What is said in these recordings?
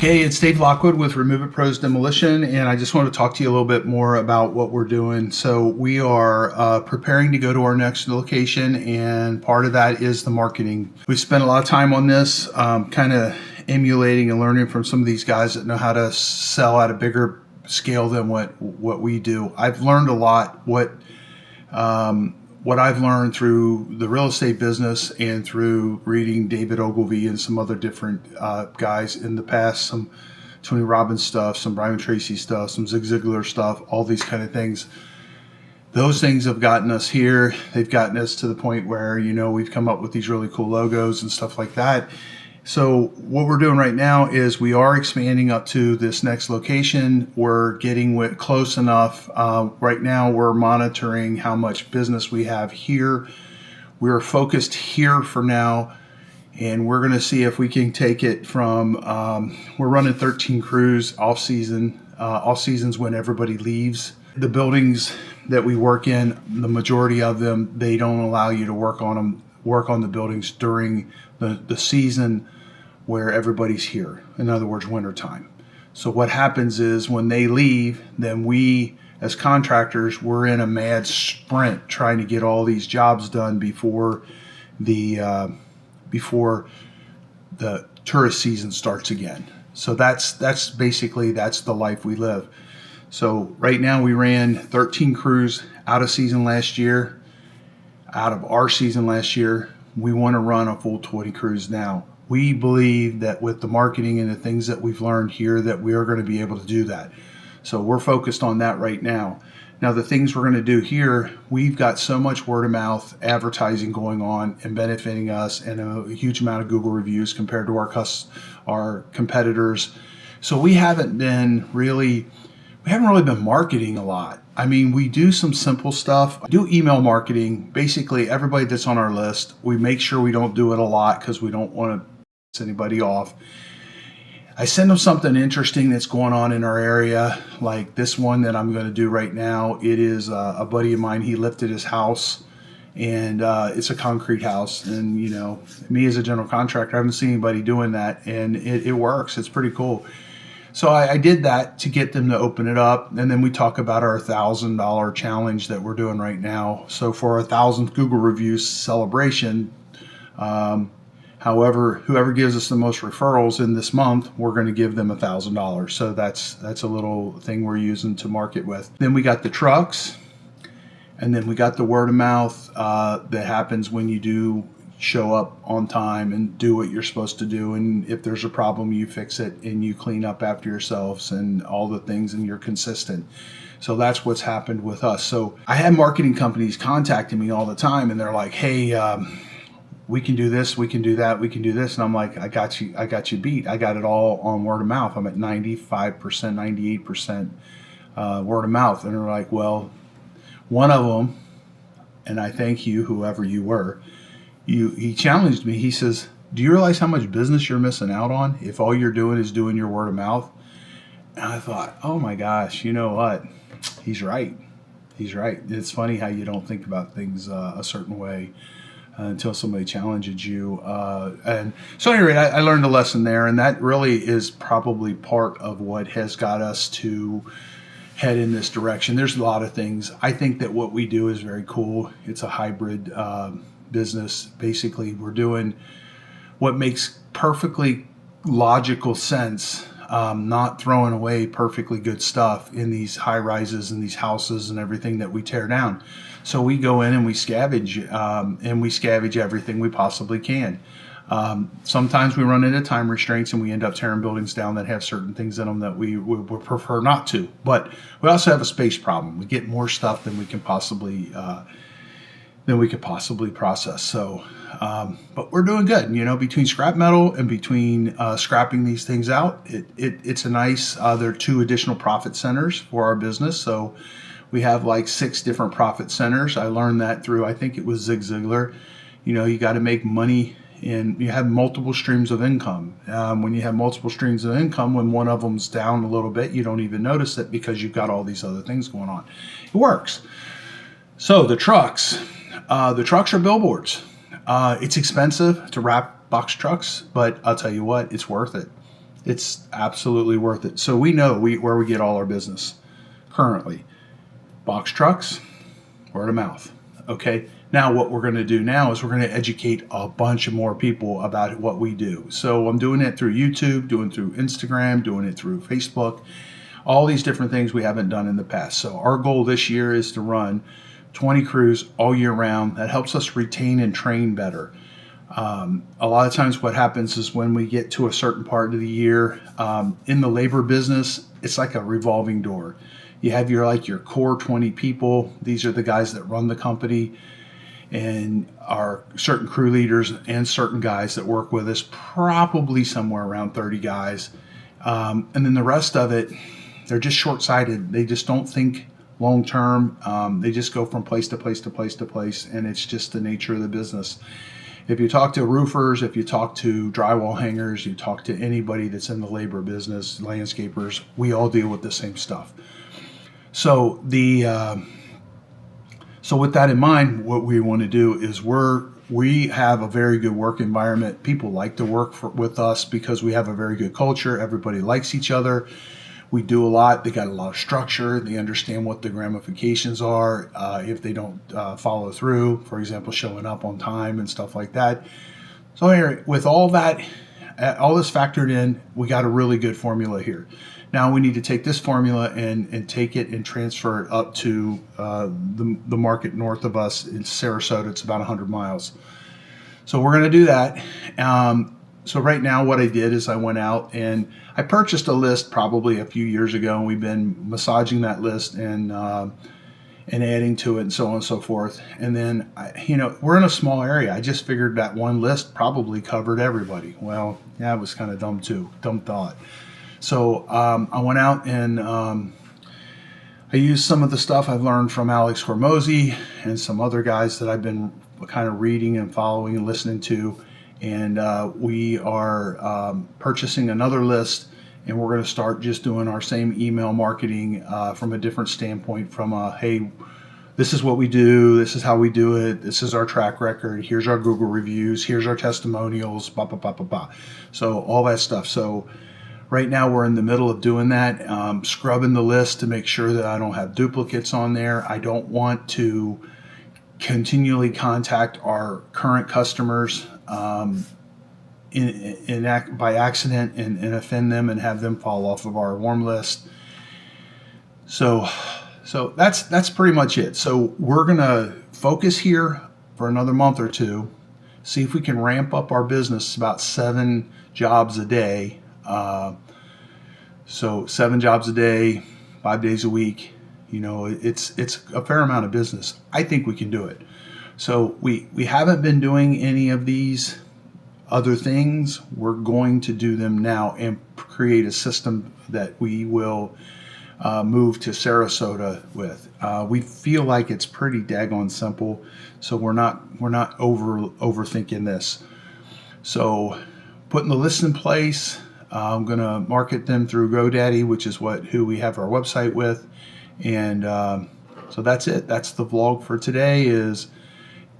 Okay, it's Dave Lockwood with Remove It Pros Demolition, and I just want to talk to you a little bit more about what we're doing. So we are preparing to go to our next location, and part of that is the marketing. We spent a lot of time on this, kind of emulating and learning from some of these guys that know how to sell at a bigger scale than what we do. I've learned a lot. What I've learned through the real estate business and through reading David Ogilvy and some other different guys in the past, some Tony Robbins stuff, some Brian Tracy stuff, some Zig Ziglar stuff, all these kind of things. Those things have gotten us here. They've gotten us to the point where, we've come up with these really cool logos and stuff like that. So what we're doing right now is we are expanding up to this next location. We're getting close enough. Right now we're monitoring how much business we have here. We're focused here for now, and we're going to see if we can take it from, we're running 13 crews off season. Off season's when everybody leaves. The buildings that we work in, the majority of them, they don't allow you to work on the buildings during the season where everybody's here. In other words, wintertime. So what happens is when they leave, then we as contractors, we're in a mad sprint trying to get all these jobs done before the tourist season starts again. So that's basically the life we live. So right now we ran 13 crews out of season last year. Out of our season last year, we want to run a full 20 crews now. We believe that with the marketing and the things that we've learned here that we are going to be able to do that. So we're focused on that right now. Now the things we're going to do here, we've got so much word of mouth advertising going on and benefiting us, and a huge amount of Google reviews compared to our competitors. So we haven't really been marketing a lot. I mean, we do some simple stuff. I do email marketing. Basically, everybody that's on our list, we make sure we don't do it a lot because we don't want to piss anybody off. I send them something interesting that's going on in our area, like this one that I'm going to do right now. It is a buddy of mine. He lifted his house, and it's a concrete house. And, me as a general contractor, I haven't seen anybody doing that, and it works. It's pretty cool. So I did that to get them to open it up, and then we talk about our $1,000 challenge that we're doing right now. So for our 1,000th Google reviews celebration, whoever gives us the most referrals in this month, we're going to give them $1,000. So that's a little thing we're using to market with. Then we got the trucks, and then we got the word of mouth that happens when you do show up on time and do what you're supposed to do, and if there's a problem you fix it and you clean up after yourselves and all the things, and you're consistent. So that's what's happened with us. So I have marketing companies contacting me all the time, and they're like, hey, we can do this, we can do that, we can do this. And I'm like, I got you beat. I got it all on word of mouth. I'm at 95%, 98% word of mouth. And they're like, well, one of them, and I thank you, whoever you were, he challenged me. He says, do you realize how much business you're missing out on if all you're doing is doing your word of mouth? And I thought, oh my gosh, you know what? He's right. He's right. It's funny how you don't think about things a certain way until somebody challenges you. And so anyway, I learned a lesson there, and that really is probably part of what has got us to head in this direction. There's a lot of things. I think that what we do is very cool. It's a hybrid business. Basically, we're doing what makes perfectly logical sense, not throwing away perfectly good stuff in these high rises and these houses and everything that we tear down. So we go in and we scavenge, everything we possibly can. Sometimes we run into time restraints and we end up tearing buildings down that have certain things in them that we would prefer not to. But we also have a space problem. We get more stuff than we can possibly process. So, but we're doing good, between scrap metal and between scrapping these things out. It's a nice, there are 2 additional profit centers for our business. So we have like 6 different profit centers. I learned that through, I think it was Zig Ziglar. You got to make money, and you have multiple streams of income. When you have multiple streams of income, when one of them's down a little bit, you don't even notice it because you've got all these other things going on. It works. So the trucks are billboards. It's expensive to wrap box trucks, but I'll tell you what, it's worth it. It's absolutely worth it. So we know where we get all our business currently. Box trucks, word of mouth. Okay. Now what we're going to do now is we're going to educate a bunch of more people about what we do. So I'm doing it through YouTube, doing it through Instagram, doing it through Facebook, all these different things we haven't done in the past. So our goal this year is to run 20 crews all year round. That helps us retain and train better. A lot of times what happens is when we get to a certain part of the year, in the labor business, it's like a revolving door. You have your core 20 people. These are the guys that run the company, and our certain crew leaders and certain guys that work with us, probably somewhere around 30 guys. And then the rest of it, they're just short-sighted. They just don't think long-term. They just go from place to place to place to place, and it's just the nature of the business. If you talk to roofers, if you talk to drywall hangers, you talk to anybody that's in the labor business, landscapers, we all deal with the same stuff. So so with that in mind, what we want to do is we have a very good work environment. People like to work with us because we have a very good culture. Everybody likes each other. We do a lot. They got a lot of structure. They understand what the ramifications are if they don't follow through, for example, showing up on time and stuff like that. So here, with all that, all this factored in, we got a really good formula here. Now we need to take this formula and take it and transfer it up to the market north of us in Sarasota. It's about 100 miles. So we're going to do that. So right now what I did is I went out and I purchased a list probably a few years ago, and we've been massaging that list and adding to it and so on and so forth. And then, we're in a small area. I just figured that one list probably covered everybody. Well, yeah, it was kind of dumb too. Dumb thought. So I went out and I used some of the stuff I've learned from Alex Hormozy and some other guys that I've been kind of reading and following and listening to. And we are purchasing another list, and we're going to start just doing our same email marketing from a different standpoint, from hey, this is what we do, this is how we do it, this is our track record, here's our Google reviews, here's our testimonials, blah, blah, blah, blah, blah. So all that stuff. So right now we're in the middle of doing that, scrubbing the list to make sure that I don't have duplicates on there. I don't want to continually contact our current customers by accident and offend them and have them fall off of our warm list. So that's pretty much it. So we're gonna focus here for another month or two, see if we can ramp up our business about 7 jobs a day. So 7 jobs a day, 5 days a week. It's a fair amount of business. I think we can do it. So we haven't been doing any of these other things. We're going to do them now and create a system that we will move to Sarasota with. We feel like it's pretty daggone simple, so we're not overthinking this. So putting the list in place, I'm gonna market them through GoDaddy, which is who we have our website with, and so that's it. That's the vlog for today, is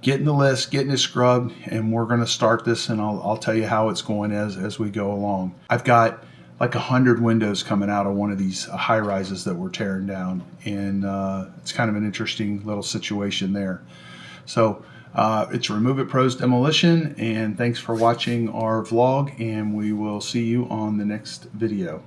getting the list, getting it scrubbed, and we're going to start this, and I'll tell you how it's going as we go along. I've got like 100 windows coming out of one of these high rises that we're tearing down, and it's kind of an interesting little situation there. So it's Remove It Pros Demolition, and thanks for watching our vlog, and we will see you on the next video.